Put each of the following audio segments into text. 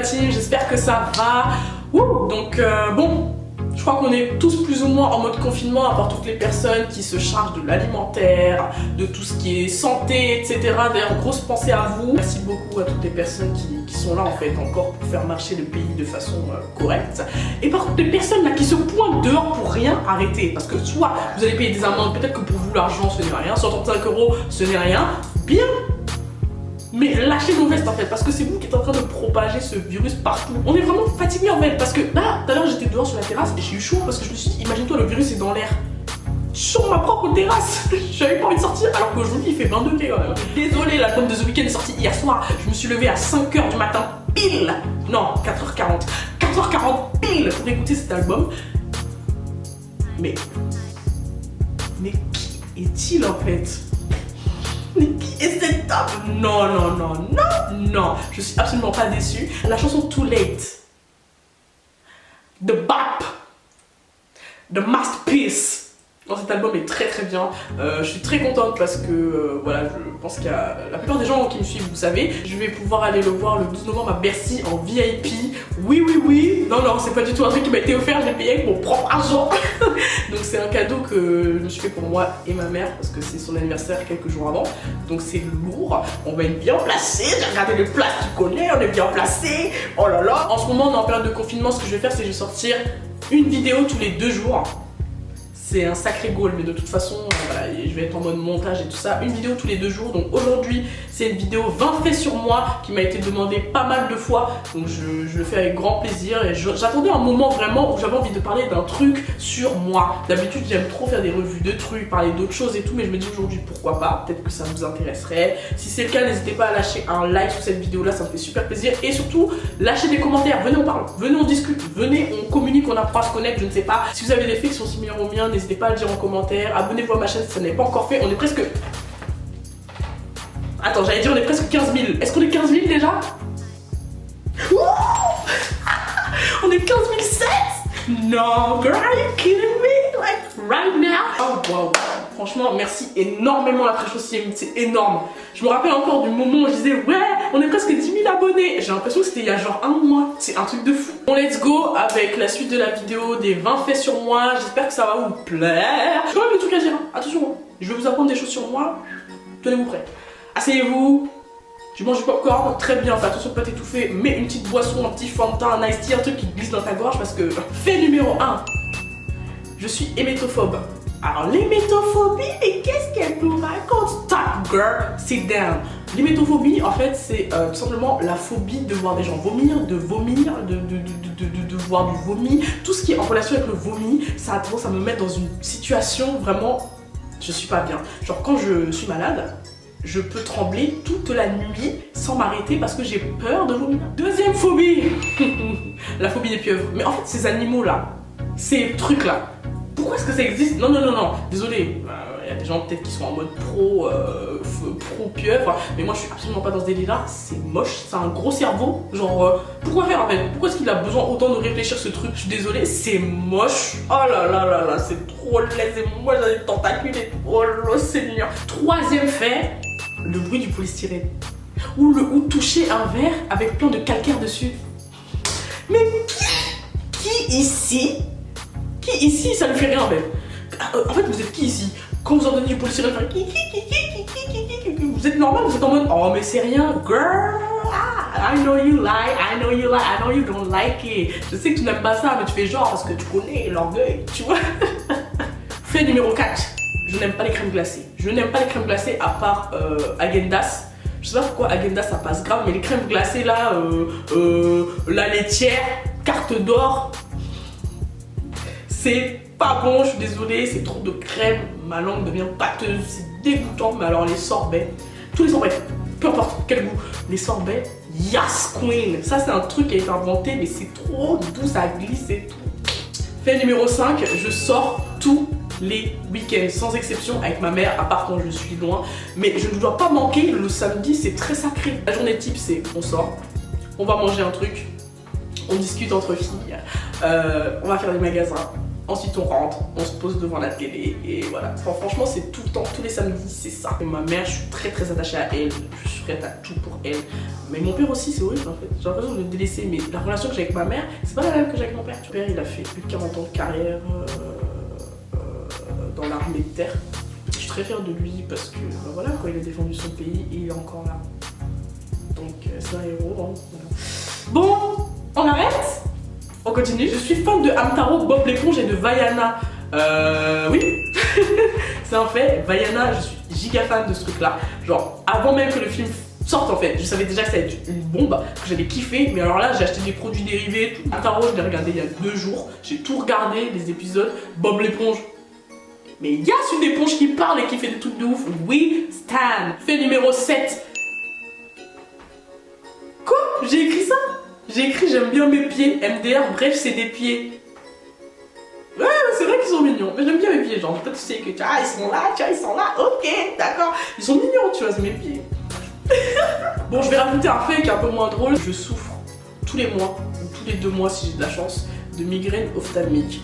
team, j'espère que ça va. Ouh, donc bon, je crois qu'on est tous plus ou moins en mode confinement, à part toutes les personnes qui se chargent de l'alimentaire, de tout ce qui est santé, etc. D'ailleurs, grosse pensée à vous. Merci beaucoup à toutes les personnes qui sont là en fait encore pour faire marcher le pays de façon correcte. Et par contre, les personnes là qui se pointent dehors pour rien, arrêtez. Parce que soit vous allez payer des amendes, peut-être que pour vous l'argent ce n'est rien, 135 € ce n'est rien, bien. Mais lâchez vos vestes en fait, parce que c'est vous qui êtes en train de propager ce virus partout. On est vraiment fatigué en fait, parce que là, tout à l'heure j'étais dehors sur la terrasse et j'ai eu chaud parce que je me suis dit, imagine-toi le virus est dans l'air. Sur ma propre terrasse, j'avais pas envie de sortir alors qu'aujourd'hui il fait 22 degrés quand même. Désolée, l'album de The Weeknd est sorti hier soir, je me suis levée à 5h du matin pile. Non, 4h40. 4h40 pile pour écouter cet album. Mais qui est-il en fait? Mais qui est cette table? Non, non, non, non, non. Je suis absolument pas déçue. La chanson Too Late de Bap, The Masterpiece. Dans cet album est très très bien. Je suis très contente parce que voilà, je pense qu'il y a la plupart des gens qui me suivent, vous savez. Je vais pouvoir aller le voir le 12 novembre à Bercy en VIP. Oui, oui, oui. Non, non, c'est pas du tout un truc qui m'a été offert, j'ai payé avec mon propre argent. Donc c'est un cadeau que je me suis fait pour moi et ma mère parce que c'est son anniversaire quelques jours avant. Donc c'est lourd. On va être bien placé. J'ai regardé les places, tu connais, on est bien placé. Oh là là. En ce moment, on est en période de confinement. Ce que je vais faire, c'est que je vais sortir une vidéo tous les 2 jours. C'est un sacré goal, mais de toute façon, voilà, je vais être en mode montage et tout ça. Une vidéo tous les 2 jours. Donc aujourd'hui, c'est une vidéo 20 faits sur moi qui m'a été demandée pas mal de fois. Donc je le fais avec grand plaisir. Et j'attendais un moment vraiment où j'avais envie de parler d'un truc sur moi. D'habitude, j'aime trop faire des revues de trucs, parler d'autres choses et tout. Mais je me dis aujourd'hui, pourquoi pas? Peut-être que ça vous intéresserait. Si c'est le cas, n'hésitez pas à lâcher un like sur cette vidéo-là. Ça me fait super plaisir. Et surtout, lâchez des commentaires. Venez, on parle. Venez, on discute. Venez, on communique, on apprend à se connaître. Je ne sais pas. Si vous avez des faits qui sont similaires aux miens, n'hésitez pas à le dire en commentaire. Abonnez-vous à ma chaîne si ça n'est pas encore fait. On est presque... Attends, j'allais dire on est presque 15 000. Est-ce qu'on est 15 000 déjà? On est 15 007? No, girl, are you kidding me? Like, right now? Oh, wow. Franchement, merci énormément la fraîche aussi, c'est énorme. Je me rappelle encore du moment où je disais, ouais, on est presque 10 000 abonnés. J'ai l'impression que c'était il y a genre un mois. C'est un truc de fou. Bon, let's go avec la suite de la vidéo des 20 faits sur moi. J'espère que ça va vous plaire. J'ai quand même des trucs à dire, hein. Attention, je vais vous apprendre des choses sur moi. Tenez-vous prêts. Asseyez-vous. Tu manges du popcorn, très bien, fais attention de ne pas t'étouffer. Mets une petite boisson, un petit Fanta, un iced tea, un truc qui glisse dans ta gorge parce que... Fait numéro 1. Je suis hémétophobe. Alors l'hémétophobie, mais qu'est-ce qu'elle nous raconte? Stop girl, sit down. L'hémétophobie, en fait, c'est tout simplement la phobie de voir des gens vomir, de voir du vomi. Tout ce qui est en relation avec le vomi, ça a tendance à me mettre dans une situation vraiment... Je suis pas bien. Genre quand je suis malade, je peux trembler toute la nuit sans m'arrêter parce que j'ai peur de vomir. Deuxième phobie, la phobie des pieuvres. Mais en fait, ces animaux-là, ces trucs-là, pourquoi est-ce que ça existe? Non, non, non, non, désolé, il y a des gens peut-être qui sont en mode pro pieuvre, mais moi je suis absolument pas dans ce délire-là, c'est moche, c'est un gros cerveau, genre, pourquoi faire en fait? Pourquoi est-ce qu'il a besoin autant de réfléchir ce truc? Je suis désolée, c'est moche, oh là là là là, c'est trop laid, c'est moche, j'ai des tentacules et tout, oh le Seigneur. Troisième fait, le bruit du polystyrène, ou toucher un verre avec plein de calcaire dessus. Mais qui ici, ça ne fait rien en fait. En fait, vous êtes qui ici? Quand vous entendez du polystyrène faire vous êtes normal, vous êtes en mode oh mais c'est rien, girl. I know you like, I know you don't like it. Je sais que tu n'aimes pas ça, mais tu fais genre parce que tu connais l'orgueil, tu vois. Fait numéro 4. Je n'aime pas les crèmes glacées. Je n'aime pas les crèmes glacées à part Häagen-Dazs. Je sais pas pourquoi Häagen-Dazs ça passe grave, mais les crèmes glacées là, la laitière, carte d'or, c'est pas bon, je suis désolée, c'est trop de crème, ma langue devient pâteuse, c'est dégoûtant, mais alors les sorbets, tous les sorbets, peu importe quel goût, les sorbets, yes queen, ça c'est un truc qui a été inventé, mais c'est trop doux, ça glisse et tout. Fait numéro 5, je sors tous les week-ends, sans exception, avec ma mère, à part quand je suis loin, mais je ne dois pas manquer, le samedi c'est très sacré. La journée type c'est, on sort, on va manger un truc, on discute entre filles, on va faire des magasins, Ensuite on rentre, on se pose devant la télé et voilà. Enfin, franchement c'est tout le temps, tous les samedis c'est ça. Et ma mère, je suis très très attachée à elle, je suis prête à tout pour elle. Mais mon père aussi c'est horrible en fait, j'ai l'impression de le délaisser. Mais la relation que j'ai avec ma mère, c'est pas la même que j'ai avec mon père. Mon père il a fait plus de 40 ans de carrière dans l'armée de terre. Je suis très fière de lui parce que bah, voilà quoi, il a défendu son pays et il est encore là. Donc c'est un héros. Hein, voilà. Bon, on arrête? On continue. Je suis fan de Hamtaro, Bob l'éponge et de Vaiana. Oui, c'est un fait. Vaiana, je suis giga fan de ce truc-là. Genre, avant même que le film sorte, en fait, je savais déjà que ça allait être une bombe, que j'allais kiffer. Mais alors là, j'ai acheté des produits dérivés. Tout. Hamtaro, je l'ai regardé il y a 2 jours. J'ai tout regardé, les épisodes. Bob l'éponge. Mais il y a une éponge qui parle et qui fait des trucs de ouf. Oui, Stan. Fait numéro 7. Quoi? J'ai écrit ça? J'ai écrit j'aime bien mes pieds, MDR, bref c'est des pieds. Ouais, c'est vrai qu'ils sont mignons, mais j'aime bien mes pieds, genre toi tu sais que ah, ils sont là, ils sont là, ok, d'accord. Ils sont mignons, tu vois, c'est mes pieds. Bon, je vais rajouter un fait qui est un peu moins drôle. Je souffre tous les mois, ou tous les 2 mois si j'ai de la chance, de migraines ophtalmiques.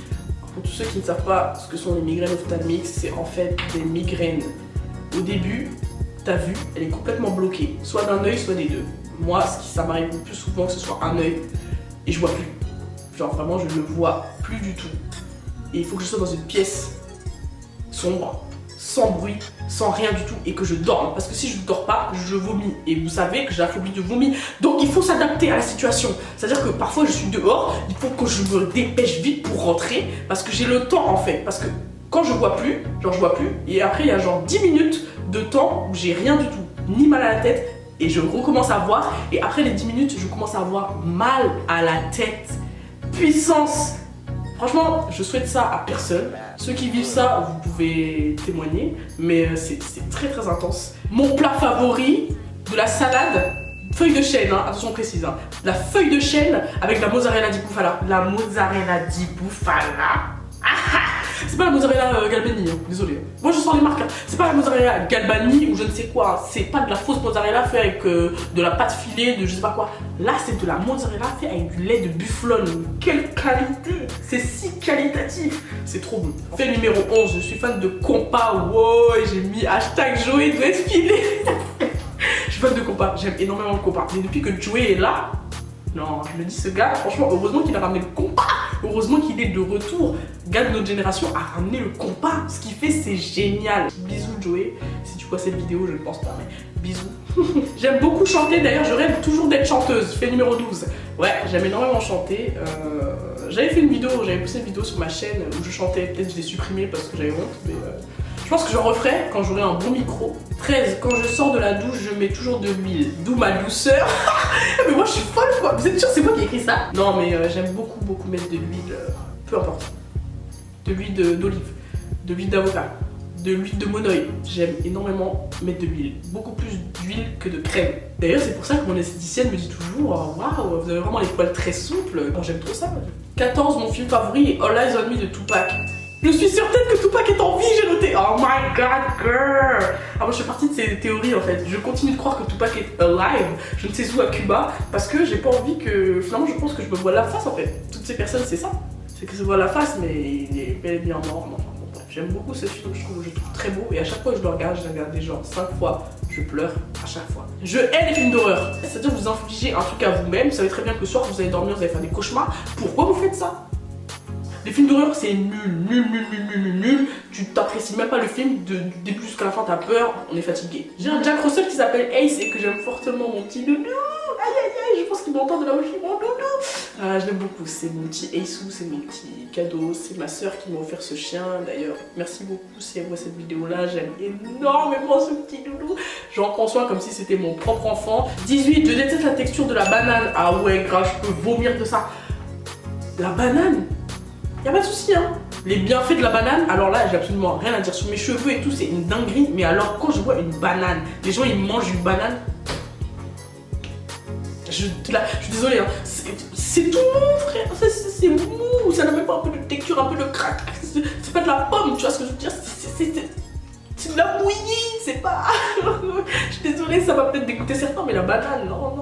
Pour tous ceux qui ne savent pas ce que sont les migraines ophtalmiques, c'est en fait des migraines. Au début, ta vue, elle est complètement bloquée, soit d'un œil, soit des deux. Moi, ça m'arrive le plus souvent que ce soit un œil et je vois plus. Genre vraiment, je ne vois plus du tout. Et il faut que je sois dans une pièce sombre, sans bruit, sans rien du tout et que je dorme. Parce que si je ne dors pas, je vomis. Et vous savez que j'ai la phobie de vomir. Donc il faut s'adapter à la situation. C'est-à-dire que parfois je suis dehors, il faut que je me dépêche vite pour rentrer parce que j'ai le temps en fait. Parce que quand je vois plus, genre je vois plus, et après il y a genre 10 minutes de temps où j'ai rien du tout, ni mal à la tête, et je recommence à voir, et après les 10 minutes, je commence à avoir mal à la tête. Puissance! Franchement, je souhaite ça à personne. Ceux qui vivent ça, vous pouvez témoigner, mais c'est très très intense. Mon plat favori, de la salade, feuille de chêne, hein, attention précise, hein. La feuille de chêne avec la mozzarella di bufala. La mozzarella di bufala. C'est pas la mozzarella Galbani, hein. Désolé. Moi je sens les marques. Hein. C'est pas la mozzarella Galbani ou je ne sais quoi. C'est pas de la fausse mozzarella faite avec de la pâte filée, de je sais pas quoi. Là c'est de la mozzarella faite avec du lait de bufflone. Quelle qualité! C'est si qualitatif. C'est trop bon. Fait numéro 11, je suis fan de compas. Wow, et j'ai mis hashtag Joey doit être filé. Je suis fan de compas. J'aime énormément le compas. Mais depuis que Joey est là, non, je me dis ce gars, franchement, heureusement qu'il a ramené le compas. Heureusement qu'il est de retour. Gars de notre génération a ramené le compas. Ce qu'il fait, c'est génial. Bisous Joey. Si tu vois cette vidéo, je ne pense pas, mais bisous. J'aime beaucoup chanter. D'ailleurs, je rêve toujours d'être chanteuse. Fait numéro 12. Ouais, j'aime énormément chanter. J'avais fait une vidéo, j'avais posté une vidéo sur ma chaîne où je chantais. Peut-être je l'ai supprimée parce que j'avais honte, mais je pense que j'en referai quand j'aurai un bon micro. 13. Quand je sors de la douche, je mets toujours de l'huile. D'où ma douceur. Mais moi, je suis folle, quoi. Vous êtes sûr c'est moi qui ai écrit ça? Non, mais j'aime beaucoup mettre de l'huile. Peu importe. De l'huile d'olive. De l'huile d'avocat. De l'huile de monoï. J'aime énormément mettre de l'huile. Beaucoup plus d'huile que de crème. D'ailleurs, c'est pour ça que mon esthéticienne me dit toujours waouh, vous avez vraiment les poils très souples. Bon, j'aime trop ça. 14. Mon film favori est All Eyes on Me de Tupac. Je suis certaine que Tupac est en vie, j'ai noté. Oh my god, girl. Ah, moi je fais partie de ces théories en fait. Je continue de croire que Tupac est alive, je ne sais où à Cuba, parce que j'ai pas envie que. Finalement, je pense que je me vois la face en fait. Toutes ces personnes, c'est ça. C'est qu'ils se voient la face, mais il est bel et bien mort. Enfin, bon, bref. J'aime beaucoup ce film, je trouve très beau. Et à chaque fois que je le regarde, je l'ai regardé genre 5 fois. Je pleure à chaque fois. Je hais les films d'horreur. C'est-à-dire que vous infligez un truc à vous-même. Vous savez très bien que le soir, vous allez dormir, vous allez faire des cauchemars. Pourquoi vous faites ça? Les films d'horreur, c'est nul. Tu t'apprécies même pas le film, du début jusqu'à la fin, t'as peur, on est fatigué. J'ai un Jack Russell qui s'appelle Ace et que j'aime fortement, mon petit doudou. Aïe, je pense qu'il m'entend de là où je suis, mon doudou. Je l'aime beaucoup, c'est mon petit Ace, c'est mon petit cadeau, c'est ma soeur qui m'a offert ce chien. D'ailleurs, merci beaucoup si elle voit cette vidéo-là, j'aime énormément ce petit doudou. J'en prends soin comme si c'était mon propre enfant. 18, je déteste la texture de la banane. Ah ouais, grave, je peux vomir de ça. La banane? Y'a pas de souci, hein. Les bienfaits de la banane, alors là, j'ai absolument rien à dire. Sur mes cheveux et tout, c'est une dinguerie. Mais alors, quand je vois une banane, les gens ils mangent une banane. Je suis désolée, hein. C'est tout mou, frère. C'est mou. Ça n'a même pas un peu de texture, un peu de crack. C'est pas de la pomme, tu vois ce que je veux dire. C'est de la bouillie, c'est pas. Je suis désolée, ça va peut-être dégoûter certains, mais la banane, non.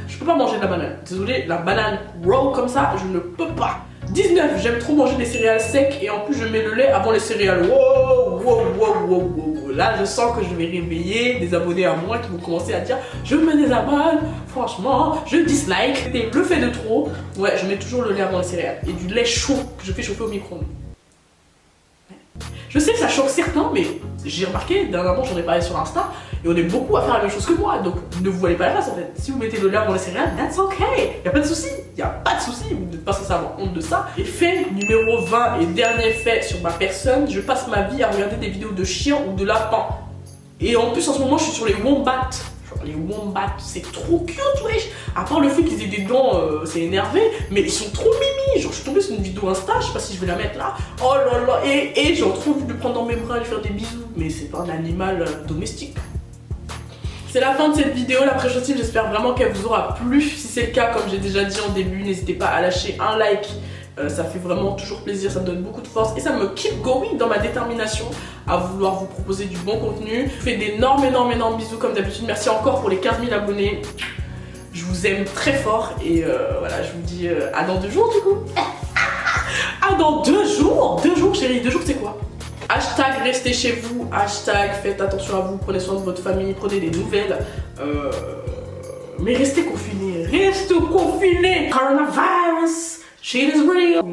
Je peux pas manger de la banane. Désolée, la banane raw comme ça, je ne peux pas. 19, j'aime trop manger des céréales secs et en plus je mets le lait avant les céréales. Wow, wow, wow, wow, wow. Là je sens que je vais réveiller des abonnés à moi qui vont commencer à dire je me désabonne, franchement, je dislike. Et le fait de trop, ouais, je mets toujours le lait avant les céréales et du lait chaud que je fais chauffer au micro-ondes. Je sais que ça choque certains, mais j'ai remarqué, dernièrement j'en ai parlé sur Insta, et on est beaucoup à faire la même chose que moi, donc ne vous voilez pas la face en fait. Si vous mettez le lait dans les céréales, that's okay, y'a pas de souci, vous n'êtes pas censé avoir honte de ça. Et fait numéro 20 et dernier fait sur ma personne, je passe ma vie à regarder des vidéos de chiens ou de lapins. Et en plus en ce moment je suis sur les wombats. Genre les wombats, c'est trop cute, wesh. À part le fait qu'ils aient des dents, c'est énervé, mais ils sont trop mimi. Genre je suis tombée sur une vidéo Insta, je sais pas si je vais la mettre là. Oh là là, et j'ai trop envie de le prendre dans mes bras et lui faire des bisous. Mais c'est pas un animal domestique. C'est la fin de cette vidéo, la pré-shooting, j'espère vraiment qu'elle vous aura plu. Si c'est le cas, comme j'ai déjà dit en début, n'hésitez pas à lâcher un like. Ça fait vraiment toujours plaisir, ça me donne beaucoup de force et ça me keep going dans ma détermination à vouloir vous proposer du bon contenu. Je vous fais d'énormes bisous comme d'habitude. Merci encore pour les 15 000 abonnés. Je vous aime très fort et voilà, je vous dis à dans 2 jours du coup. Ah, dans 2 jours? 2 jours chérie, 2 jours c'est quoi? Hashtag restez chez vous, hashtag faites attention à vous, prenez soin de votre famille, prenez des nouvelles. Mais restez confinés, Coronavirus, shit is real.